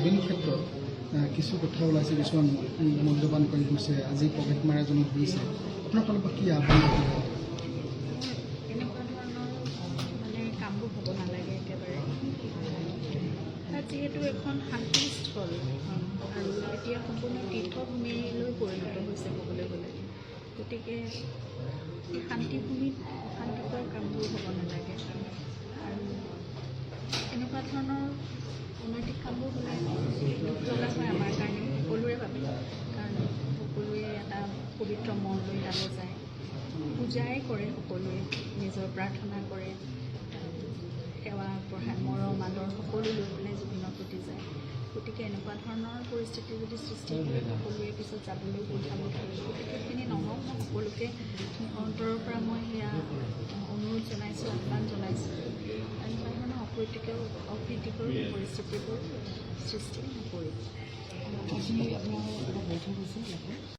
জুবিন ক্ষেত্ৰত কিছু কথা ওলাইছে, কিছুমান মদ্যপান কৰি গৈছে, আজি পকেট মাৰ এজনক দিছে, আপোনাৰ ফালৰ পৰা কি আহ্বান থাকিব? এনেকুৱা ধৰণৰ মানে কামবোৰ হ'ব নালাগে একেবাৰে। তাত যিহেতু এখন শান্তিস্থল আৰু এতিয়া সম্পূৰ্ণ তীৰ্থভূমিলৈ পৰিণত হৈছে ক'বলৈ গ'লে, গতিকে এই শান্তিভূমিত অশান্তিকৰ কামবোৰ হ'ব নালাগে। আৰু এনেকুৱা ধৰণৰ অনৈতিক কামবোৰ হ'লে দুখ লগা হয় আমাৰ কাৰণে, সকলোৰে বাবে। কাৰণ সকলোৱে এটা পবিত্ৰ মন লৈ তালৈ যায়, পূজাই কৰে, সকলোৱে নিজৰ প্ৰাৰ্থনা কৰে, সেৱা আগবঢ়ায়, মৰম আদৰ সকলো লৈ পেলাই জুবিনৰ প্ৰতি যায়। গতিকে এনেকুৱা ধৰণৰ পৰিস্থিতি যদি সৃষ্টি হয়, সকলোৱে পিছত যাবলৈ কুণ্ঠাবোধ কৰে। গতিকে সেইখিনি নহওক, মই সকলোকে অন্তৰৰ পৰা মই সেয়া অনুৰোধ জনাইছোঁ, আহ্বান জনাইছোঁ। এনেকুৱা ধৰণৰ অপ্ৰীতিকৰ পৰিস্থিতিবোৰ সৃষ্টি নকৰিব।